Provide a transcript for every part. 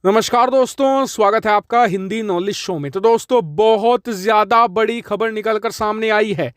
नमस्कार दोस्तों, स्वागत है आपका हिंदी नॉलेज शो में। तो दोस्तों, बहुत ज्यादा बड़ी खबर निकलकर सामने आई है।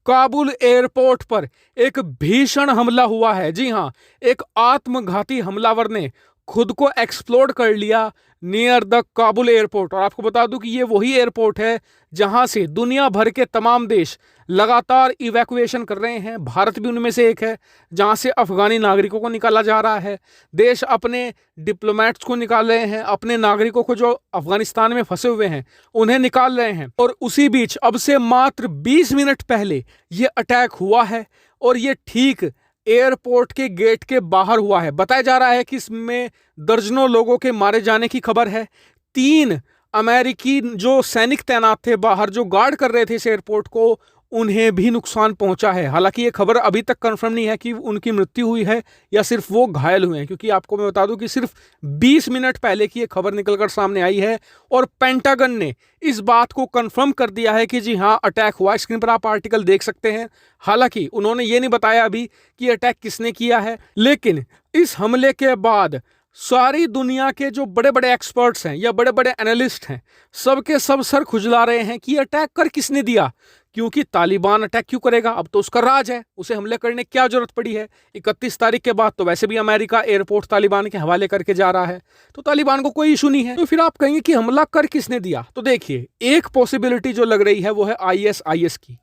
काबुल एयरपोर्ट पर एक भीषण हमला हुआ है। जी हां, एक आत्मघाती हमलावर ने खुद को एक्सप्लोड कर लिया नियर द काबुल एयरपोर्ट। और आपको बता दूं कि ये वही एयरपोर्ट है जहां से दुनिया भर के तमाम देश लगातार इवैक्यूएशन कर रहे हैं। भारत भी उनमें से एक है, जहां से अफगानी नागरिकों को निकाला जा रहा है। देश अपने डिप्लोमेट्स को निकाल रहे हैं, अपने नागरिकों को जो अफगानिस्तान में फंसे हुए हैं उन्हें निकाल रहे हैं। और उसी बीच अब से मात्र 20 मिनट पहले ये अटैक हुआ है, और ये ठीक एयरपोर्ट के गेट के बाहर हुआ है। बताया जा रहा है कि इसमें दर्जनों लोगों के मारे जाने की खबर है। 3 अमेरिकी जो सैनिक तैनात थे बाहर, जो गार्ड कर रहे थे इस एयरपोर्ट को, उन्हें भी नुकसान पहुंचा है। हालांकि ये खबर अभी तक कंफर्म नहीं है कि उनकी मृत्यु हुई है या सिर्फ वो घायल हुए हैं, क्योंकि आपको मैं बता दूं कि सिर्फ 20 मिनट पहले की ये खबर निकलकर सामने आई है। और पेंटागन ने इस बात को कंफर्म कर दिया है कि जी हां, अटैक हुआ। स्क्रीन पर आप आर्टिकल देख सकते हैं। हालांकि उन्होंने ये नहीं बताया अभी कि अटैक किसने किया है, लेकिन इस हमले के बाद सारी दुनिया के जो बड़े बड़े एक्सपर्ट्स हैं या बड़े बड़े एनालिस्ट हैं, सबके सब सर खुजला रहे हैं कि अटैक कर किसने दिया। क्योंकि तालिबान अटैक क्यों करेगा? अब तो उसका राज है, उसे हमले करने की क्या जरूरत पड़ी है। 31 तारीख के बाद तो वैसे भी अमेरिका एयरपोर्ट तालिबान के हवाले करके जा रहा है, तो तालिबान को कोई इशू नहीं है। तो फिर आप कहेंगे कि हमला कर किसने दिया? तो देखिए, एक पॉसिबिलिटी जो लग रही है वो है आईएसआईएस की।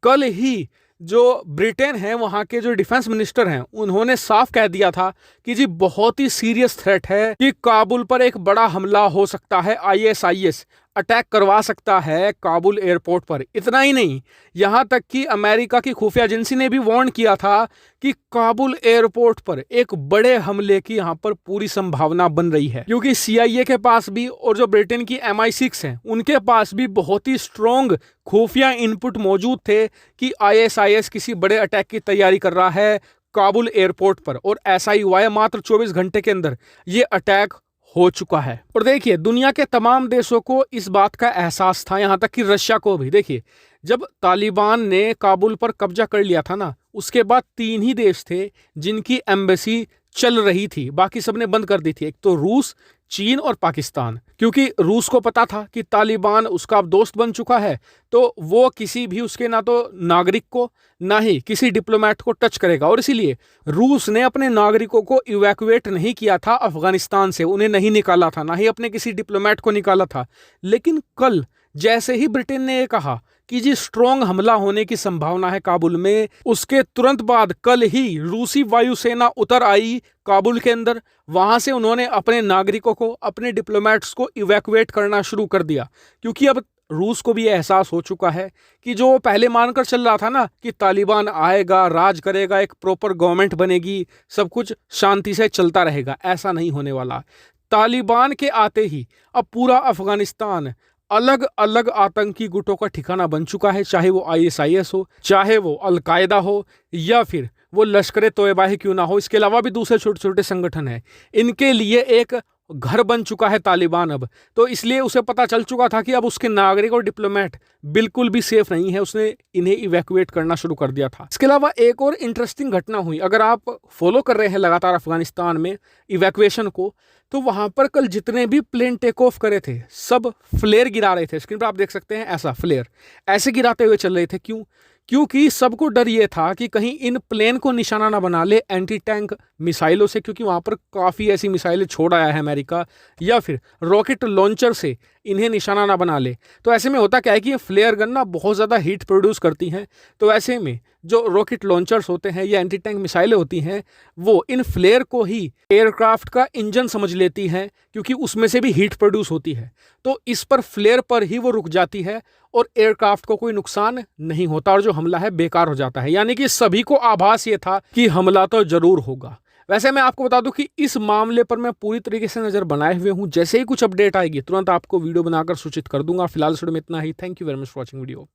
कल ही जो ब्रिटेन है, वहां के जो डिफेंस मिनिस्टर हैं, उन्होंने साफ कह दिया था कि जी बहुत ही सीरियस थ्रेट है कि काबुल पर एक बड़ा हमला हो सकता है। आईएसआईएस अटैक करवा सकता है काबुल एयरपोर्ट पर। इतना ही नहीं, यहां तक कि अमेरिका की खुफिया एजेंसी ने भी वार्न किया था कि काबुल एयरपोर्ट पर एक बड़े हमले की यहां पर पूरी संभावना बन रही है। क्योंकि सीआईए के पास भी और जो ब्रिटेन की MI6 है, उनके पास भी बहुत ही स्ट्रॉन्ग खुफिया इनपुट मौजूद थे कि आईएसआईएस किसी बड़े अटैक की तैयारी कर रहा है काबुल एयरपोर्ट पर। और ऐसा ही हुआ है, मात्र 24 घंटे के अंदर ये अटैक हो चुका है। और देखिए, दुनिया के तमाम देशों को इस बात का एहसास था, यहां तक कि रशिया को भी। देखिए, जब तालिबान ने काबुल पर कब्जा कर लिया था ना, उसके बाद 3 ही देश थे जिनकी एम्बेसी चल रही थी, बाकी सबने बंद कर दी थी। एक तो रूस, चीन और पाकिस्तान। क्योंकि रूस को पता था कि तालिबान उसका अब दोस्त बन चुका है, तो वो किसी भी उसके ना तो नागरिक को ना ही किसी डिप्लोमेट को टच करेगा। और इसीलिए रूस ने अपने नागरिकों को इवैक्यूएट नहीं किया था अफगानिस्तान से, उन्हें नहीं निकाला था, ना ही अपने किसी डिप्लोमेट को निकाला था। लेकिन कल जैसे ही ब्रिटेन ने ये कहा कि जी स्ट्रॉन्ग हमला होने की संभावना है काबुल में, उसके तुरंत बाद कल ही रूसी वायुसेना उतर आई काबुल के अंदर। वहां से उन्होंने अपने नागरिकों को, अपने डिप्लोमेट्स को इवैक्यूएट करना शुरू कर दिया। क्योंकि अब रूस को भी एहसास हो चुका है कि जो पहले मानकर चल रहा था ना कि तालिबान आएगा, राज करेगा, एक प्रॉपर गवर्नमेंट बनेगी, सब कुछ शांति से चलता रहेगा, ऐसा नहीं होने वाला। तालिबान के आते ही अब पूरा अफगानिस्तान अलग अलग आतंकी गुटों का ठिकाना बन चुका है। चाहे वो आईएसआईएस हो, चाहे वो अलकायदा हो, या फिर वो लश्कर तोयबा ही क्यों ना हो, इसके अलावा भी दूसरे छोटे छोटे संगठन हैं। इनके लिए एक घर बन चुका है तालिबान अब। तो इसलिए उसे पता चल चुका था कि अब उसके नागरिक और डिप्लोमेट बिल्कुल भी सेफ नहीं है, उसने इन्हें इवैक्यूएट करना शुरू कर दिया था। इसके अलावा एक और इंटरेस्टिंग घटना हुई। अगर आप फॉलो कर रहे हैं लगातार अफगानिस्तान में इवैक्यूएशन को, तो वहां पर कल जितने भी प्लेन टेक ऑफ करे थे, सब फ्लेयर गिरा रहे थे। स्क्रीन पर आप देख सकते हैं, ऐसा फ्लेयर ऐसे गिराते हुए चल रहे थे। क्यों? क्योंकि सबको डर ये था कि कहीं इन प्लेन को निशाना ना बना ले एंटी टैंक मिसाइलों से, क्योंकि वहां पर काफ़ी ऐसी मिसाइलें छोड़ आया है अमेरिका, या फिर रॉकेट लॉन्चर से इन्हें निशाना ना बना ले। तो ऐसे में होता क्या है कि ये फ्लेयर गन ना बहुत ज़्यादा हीट प्रोड्यूस करती हैं। तो ऐसे में जो रॉकेट लॉन्चर्स होते हैं या एंटी टैंक मिसाइलें होती हैं, वो इन फ्लेयर को ही एयरक्राफ्ट का इंजन समझ लेती हैं, क्योंकि उसमें से भी हीट प्रोड्यूस होती है। तो इस पर फ्लेयर पर ही वो रुक जाती है और एयरक्राफ्ट को कोई नुकसान नहीं होता, और जो हमला है बेकार हो जाता है। यानी कि सभी को आभास ये था कि हमला तो जरूर होगा। वैसे मैं आपको बता दूं कि इस मामले पर मैं पूरी तरीके से नजर बनाए हुए हूं। जैसे ही कुछ अपडेट आएगी तुरंत आपको वीडियो बनाकर सूचित कर दूंगा। फिलहाल इस वीडियो में इतना ही। Thank you very much for watching video.